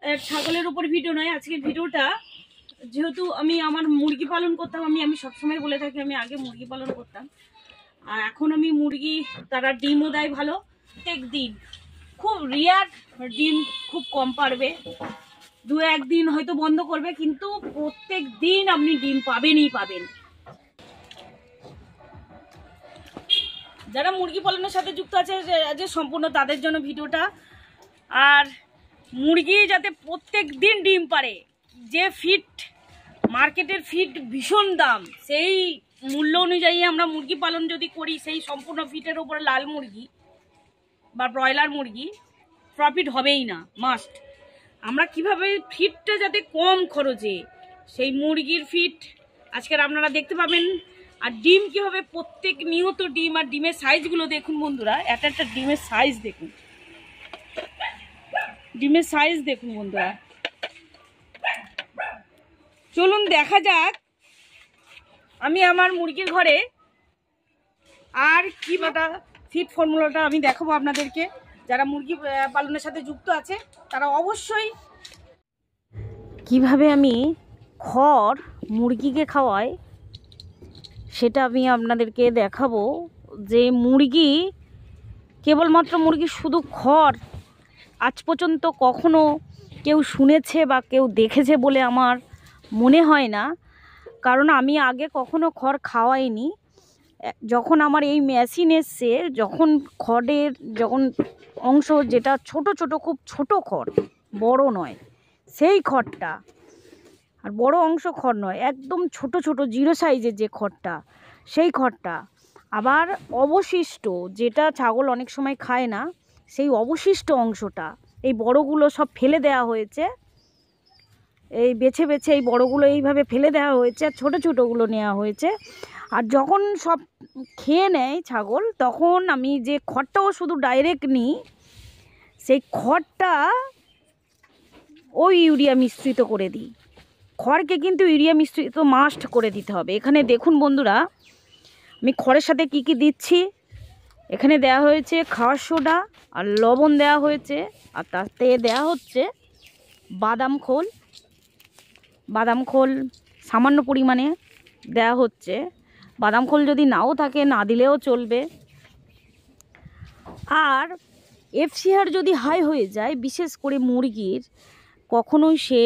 ছাগলের উপর ভিডিও নয়, আজকের ভিডিওটা যেহেতু আমি আমার মুরগি পালন করতাম, আমি সবসময় বলে থাকি আমি আগে মুরগি পালন করতাম, আর এখন আমি মুরগি তারা ডিমও দেয় ভালো। প্রত্যেক দিন খুব রিয়ার ডিম খুব কম পারবে, দু একদিন হয়তো বন্ধ করবে, কিন্তু প্রত্যেক দিন আপনি ডিম পাবেনই পাবেন। যারা মুরগি পালনের সাথে যুক্ত আছে যে সম্পূর্ণ তাদের জন্য ভিডিওটা। আর মুরগি যাতে প্রত্যেক দিন ডিম পারে, যে ফিড মার্কেটের ফিড ভীষণ দাম, সেই মূল্য অনুযায়ী আমরা মুরগি পালন যদি করি, সেই সম্পূর্ণ ফিটের উপরে লাল মুরগি বা ব্রয়লার মুরগি প্রফিট হবেই না, মাস্ট। আমরা কিভাবে ফিডটা যাতে কম খরচে সেই মুরগির ফিড আজকের আপনারা দেখতে পাবেন। আর ডিম কীভাবে প্রত্যেক নিয়ত ডিম, আর ডিমের সাইজগুলো দেখুন বন্ধুরা, একটা ডিমের সাইজ দেখুন, ডিমের সাইজ দেখুন বন্ধুরা। চলুন দেখা যাক আমি আমার মুরগির ঘরে আর কি বাটা ফিড ফর্মুলাটা আমি দেখাবো আপনাদেরকে। যারা মুরগি পালনের সাথে যুক্ত আছে তারা অবশ্যই কিভাবে আমি খড় মুরগিকে খাওয়াই সেটা আমি আপনাদেরকে দেখাবো। যে মুরগি কেবলমাত্র মুরগি শুধু খড় আজ পর্যন্ত কখনো কেউ শুনেছে বা কেউ দেখেছে বলে আমার মনে হয় না, কারণ আমি আগে কখনো খড় খাওয়াইনি। যখন আমার এই মেশিন এসছে, যখন খড়ের অংশ যেটা ছোট ছোট, খুব ছোট খড়, বড় নয় সেই খড়টা, আর বড় অংশ খড় নয়, একদম ছোট ছোট জিরো সাইজের যে খড়টা, সেই খড়টা, আবার অবশিষ্ট যেটা ছাগল অনেক সময় খায় না, সেই অবশিষ্ট অংশটা, এই বড়গুলো সব ফেলে দেওয়া হয়েছে, এই বেছে বেছে এই বড়গুলো এইভাবে ফেলে দেওয়া হয়েছে, আর ছোটো ছোটোগুলো নেওয়া হয়েছে। আর যখন সব খেয়ে নেয় ছাগল, তখন আমি যে খড়টাও শুধু ডাইরেক্ট নিই, সেই খড়টা ওই ইউরিয়া মিশ্রিত করে দিই। খড়কে কিন্তু ইউরিয়া মিশ্রিত মাস্ট করে দিতে হবে। এখানে দেখুন বন্ধুরা, আমি খড়ের সাথে কি কি দিচ্ছি। এখানে দেওয়া হয়েছে খাওয়ার সোডা আর লবণ দেওয়া হয়েছে, আর তাতে দেওয়া হচ্ছে বাদাম খোল সামান্য পরিমাণে দেওয়া হচ্ছে। বাদাম খোল যদি নাও থাকে না দিলেও চলবে। আর এফসিআর যদি হাই হয়ে যায়, বিশেষ করে মুরগির, কখনোই সে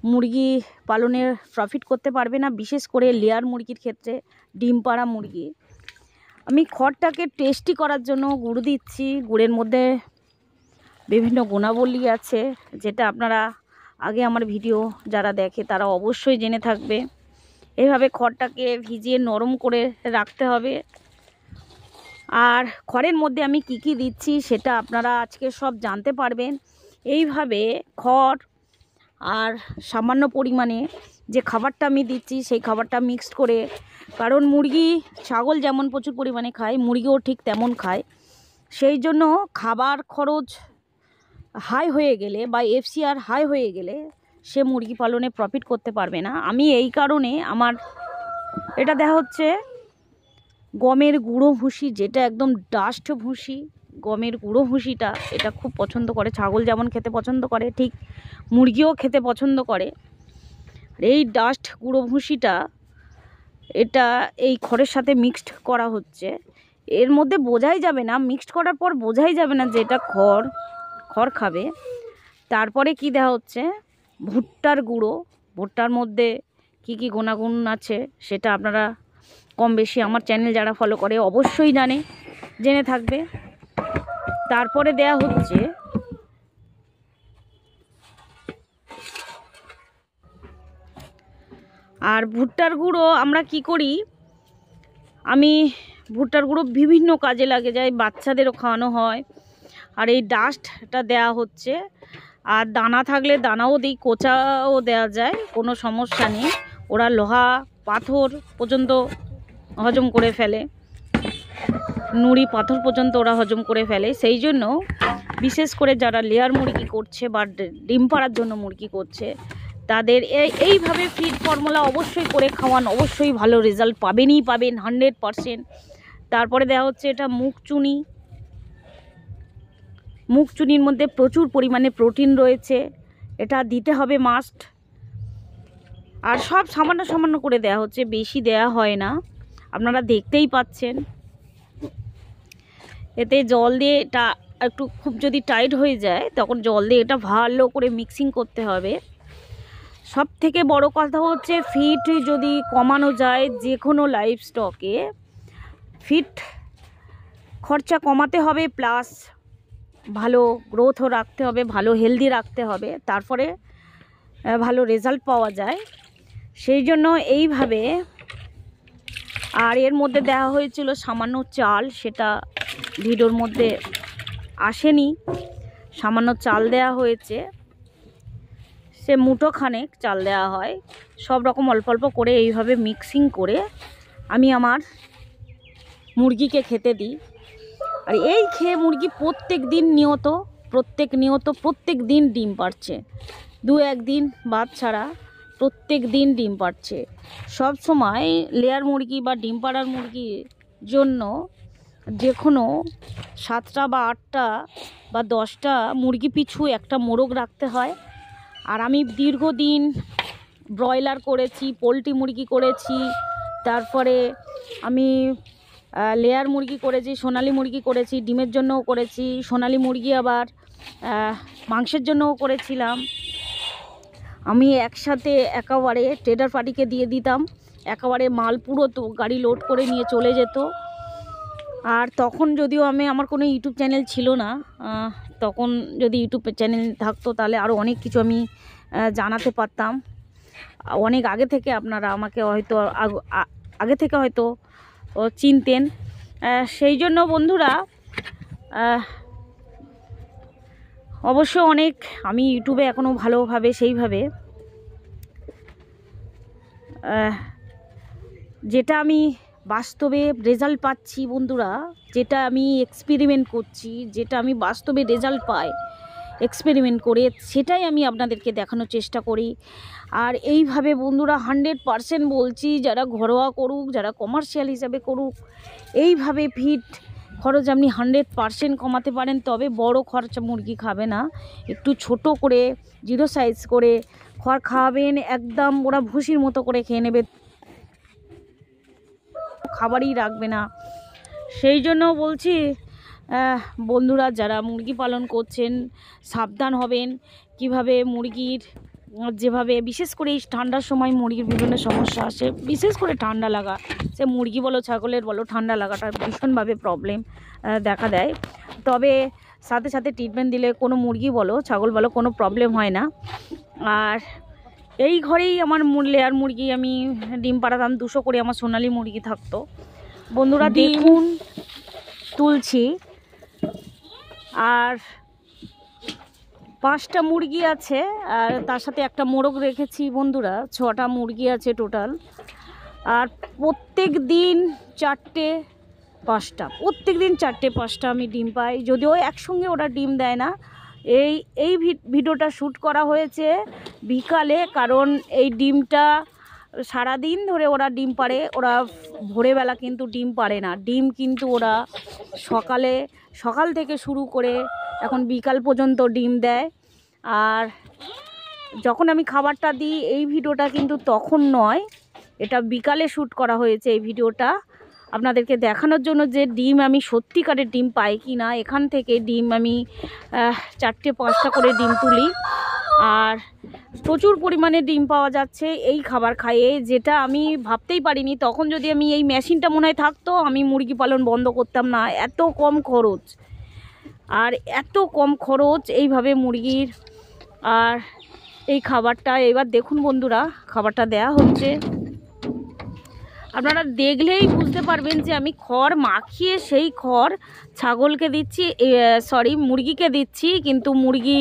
মুরগি পালনের প্রফিট করতে পারবে না, বিশেষ করে লেয়ার মুরগির ক্ষেত্রে, ডিম পাড়া মুরগি। আমি খড়টাকে টেস্টি করার জন্য গুড় দিচ্ছি। গুড়ের মধ্যে বিভিন্ন গুণাবলী আছে, যেটা আপনারা আগে আমার ভিডিও যারা দেখে তারা অবশ্যই জেনে থাকবে। এইভাবে খড়টাকে ভিজিয়ে নরম করে রাখতে হবে। আর খড়ের মধ্যে আমি কি কি দিচ্ছি সেটা আপনারা আজকে সব জানতে পারবেন। এইভাবে খড় আর সামান্য পরিমাণে যে খাবারটা আমি দিচ্ছি, সেই খাবারটা মিক্সড করে, কারণ মুরগি ছাগল যেমন প্রচুর পরিমাণে খায়, মুরগিও ঠিক তেমন খায়। সেই জন্য খাবার খরচ হাই হয়ে গেলে বা এফসিআর হাই হয়ে গেলে সে মুরগি পালনে প্রফিট করতে পারবে না। আমি এই কারণে আমার এটা দেখা হচ্ছে গমের গুঁড়ো ভুসি, যেটা একদম ডাস্ট ভুসি, গমের গুঁড়ো ভুসিটা এটা খুব পছন্দ করে। ছাগল যেমন খেতে পছন্দ করে, ঠিক মুরগিও খেতে পছন্দ করে। এই ডাস্ট গুঁড়ো ভুসিটা এটা এই খড়ের সাথে মিক্সড করা হচ্ছে। এর মধ্যে বোঝাই যাবে না, মিক্সড করার পর বোঝাই যাবে না যে এটা খড় খাবে। তারপরে কি দেওয়া হচ্ছে ভুট্টার গুঁড়ো। ভুট্টার মধ্যে কি কি গুণাগুণ আছে সেটা আপনারা কম বেশি আমার চ্যানেল যারা ফলো করে অবশ্যই জেনে থাকবে। তারপরে দেয়া হচ্ছে আর ভুট্টার গুঁড়ো আমরা কি করি, আমি ভুট্টার গুঁড়ো বিভিন্ন কাজে লাগে যায়, বাচ্চাদেরও খাওয়ানো হয়। আর এই ডাস্টটা দেয়া হচ্ছে, আর দানা থাকলে দানাও দিই, কোচাও দেওয়া যায়, কোনো সমস্যা নেই। ওরা লোহা পাথর পর্যন্ত হজম করে ফেলে, নুড়ি পাথর পর্যন্ত ওরা হজম করে ফেলে। সেই জন্য বিশেষ করে যারা লেয়ার মুরগি করছে বা ডিম পাড়ার জন্য মুরগি করছে, তাদের এইভাবে ফিড ফর্মুলা অবশ্যই করে খাওয়ান, অবশ্যই ভালো রেজাল্ট পাবেন 100%। তারপরে দেওয়া হচ্ছে এটা মুখ চুনির মধ্যে প্রচুর পরিমাণে প্রোটিন রয়েছে। এটা দিতে হবে মাস্ট। আর সব সামান্য সামান্য করে দেয়া হচ্ছে, বেশি দেয়া হয় না, আপনারা দেখতেই পাচ্ছেন। এতে জল দিয়ে এটা একটু খুব যদি টাইট হয়ে যায় তখন জল দিয়ে এটা ভালো করে মিক্সিং করতে হবে। সব থেকে বড় কথা হচ্ছে ফিট যদি কমানো যায় যে কোনো লাইভ স্টকে, ফিট খরচা কমাতে হবে, প্লাস ভালো গ্রোথও রাখতে হবে, ভালো হেলদি রাখতে হবে, তারপরে ভালো রেজাল্ট পাওয়া যায়। সেই জন্য এইভাবে। আর এর মধ্যে দেওয়া হয়েছিল সামান্য চাল, সেটা ভিডিওর মধ্যে আসেনি। সামান্য চাল দেয়া হয়েছে, সে মুঠো খানেক চাল দেওয়া হয়। সব রকম অল্প অল্প করে এইভাবে মিক্সিং করে আমি আমার মুরগিকে খেতে দিই। আর এই খেয়ে মুরগি প্রত্যেক দিন ডিম পাড়ছে, 2-1 দিন বাদ ছাড়া প্রত্যেক দিন ডিম পাড়ছে। সব সময় লেয়ার মুরগি বা ডিম পাড়ার মুরগির জন্য যে কোনো 7টা বা 8টা বা 10টা মুরগি পিছু একটা মোরগ রাখতে হয়। আর আমি দীর্ঘদিন ব্রয়লার করেছি, পোলট্রি মুরগি করেছি, তারপরে আমি লেয়ার মুরগি করেছি, সোনালি মুরগি করেছি, ডিমের জন্যও করেছি, সোনালি মুরগি আবার মাংসের জন্যও করেছিলাম। আমি একসাথে একেবারে ট্রেডার পার্টিকে দিয়ে দিতাম, একেবারে মাল পুরো তো গাড়ি লোড করে নিয়ে চলে যেত। আর তখন যদিও আমার কোনো ইউটিউব চ্যানেল ছিল না, তখন যদি ইউটিউব চ্যানেল থাকতো তাহলে আরও অনেক কিছু আমি জানাতে পারতাম। অনেক আগে থেকে আপনারা আমাকে হয়তো আগে থেকে হয়তো চিনতেন। সেই জন্য বন্ধুরা অবশ্য অনেক আমি ইউটিউবে এখনও ভালোভাবে সেইভাবে যেটা আমি বাস্তবে রেজাল্ট পাচ্ছি বন্ধুরা, যেটা আমি এক্সপেরিমেন্ট করছি, যেটা আমি বাস্তবে রেজাল্ট পাই এক্সপেরিমেন্ট করে, সেটাই আমি আপনাদেরকে দেখানোর চেষ্টা করি। আর এইভাবে বন্ধুরা 100% বলছি, যারা ঘরোয়া করুক, যারা কমার্শিয়াল হিসাবে করুক, এইভাবে ফিট খরচ আপনি 100% কমাতে পারেন। তবে বড় খরচা মুরগি খাবে না, একটু ছোট করে 0 সাইজ করে খড় খাওয়াবেন, একদম ওরা ভুসির মতো করে খেয়ে নেবে, খাবারই রাখবে না। সেই জন্য বলছি বন্ধুরা, যারা মুরগি পালন করছেন সাবধান হবেন। কিভাবে মুরগির যেভাবে বিশেষ করে এই ঠান্ডার সময় মুরগির বিভিন্ন সমস্যা আসে, বিশেষ করে ঠান্ডা লাগা, সে মুরগি বলো ছাগলের বলো, ঠান্ডা লাগাটা ভীষণভাবে প্রবলেম দেখা দেয়। তবে সাথে সাথে ট্রিটমেন্ট দিলে কোনো মুরগি বলো ছাগল বলো কোনো প্রবলেম হয় না। আর এই ঘরেই আমার লেয়ার মুরগি আমি ডিম পাড়াতাম, 200 করে আমার সোনালি মুরগি থাকতো। বন্ধুরা দেখুন তুলছি, আর 5টা মুরগি আছে, আর তার সাথে একটা মোরগ রেখেছি বন্ধুরা, 6টা মুরগি আছে টোটাল। আর প্রত্যেক দিন 4-5টা, প্রত্যেক দিন 4-5টা আমি ডিম পাই, যদিও একসঙ্গে ওরা ডিম দেয় না। এই ভিডিওটা শ্যুট করা হয়েছে বিকালে, কারণ এই ডিমটা সারাদিন ধরে ওরা ডিম পাড়ে, ওরা ভোরবেলা কিন্তু ডিম পাড়ে না, ডিম কিন্তু ওরা সকাল থেকে শুরু করে এখন বিকাল পর্যন্ত ডিম দেয়। আর যখন আমি খাবারটা দিই, এই ভিডিওটা কিন্তু তখন নয়, এটা বিকালে শ্যুট করা হয়েছে এই ভিডিওটা, আপনাদেরকে দেখানোর জন্য যে ডিম আমি সত্যিকারের ডিম পাই কি না। এখান থেকে ডিম আমি 4-5টা করে ডিম তুলি, আর প্রচুর পরিমাণে ডিম পাওয়া যাচ্ছে এই খাবার খাইয়ে, যেটা আমি ভাবতেই পারিনি। তখন যদি আমি এই মেশিনটা মনে হয় থাকতো, আমি মুরগি পালন বন্ধ করতাম না, এত কম খরচ। আর এত কম খরচ এইভাবে মুরগির। আর এই খাবারটা এবার দেখুন বন্ধুরা, খাবারটা দেয়া হচ্ছে, আপনারা দেখলেই বুঝতে পারবেন যে আমি খড় মাখিয়ে সেই খড় ছাগলকে দিচ্ছি, মুরগিকে দিচ্ছি, কিন্তু মুরগি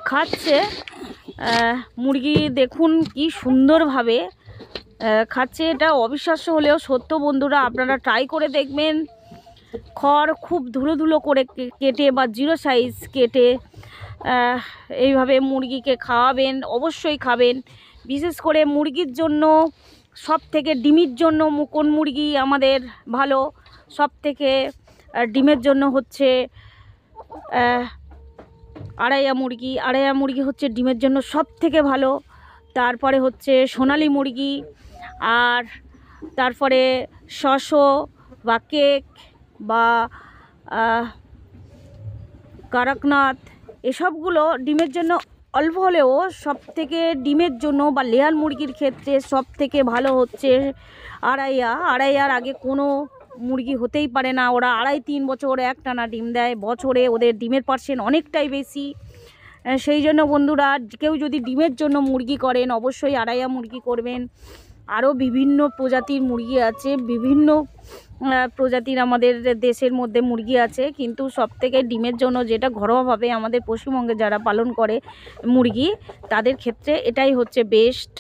খাচ্ছে। মুরগি দেখুন কি সুন্দরভাবে খাচ্ছে, এটা অবিশ্বাস্য হলেও সত্য বন্ধুরা, আপনারা ট্রাই করে দেখবেন। খড় খুব ধুলো ধুলো করে কেটে বা 0 সাইজ কেটে এইভাবে মুরগিকে খাওয়াবেন, অবশ্যই খাবেন। বিশেষ করে মুরগির জন্য সব থেকে, ডিমের জন্য কোন মুরগি আমাদের ভালো, সব থেকে ডিমের জন্য হচ্ছে আড়াইয়া মুরগি হচ্ছে ডিমের জন্য সব থেকে ভালো। তারপরে হচ্ছে সোনালি মুরগি, আর তারপরে শশো বা কেক বা কারাকনাথ, এসবগুলো ডিমের জন্য অল্প হলেও সব থেকে ডিমের জন্য বা লেয়ার মুরগির ক্ষেত্রে সব থেকে ভালো হচ্ছে আড়াইয়ার আগে কোনো মুরগি হতেই পারে না। ওরা 2.5-3 বছর একটানা ডিম দেয়, বছরে ওদের ডিমের পার্সেন্ট অনেকটাই বেশি। সেই জন্য বন্ধুরা, কেউ যদি ডিমের জন্য মুরগি করেন অবশ্যই আড়াইয়া মুরগি করবেন। আরও বিভিন্ন প্রজাতির মুরগি আছে, বিভিন্ন প্রজাতির আমাদের দেশের মধ্যে মুরগি আছে, কিন্তু সবথেকে ডিমের জন্য যেটা ঘরোয়াভাবে আমাদের পশ্চিমবঙ্গে যারা পালন করে মুরগি, তাদের ক্ষেত্রে এটাই হচ্ছে বেস্ট।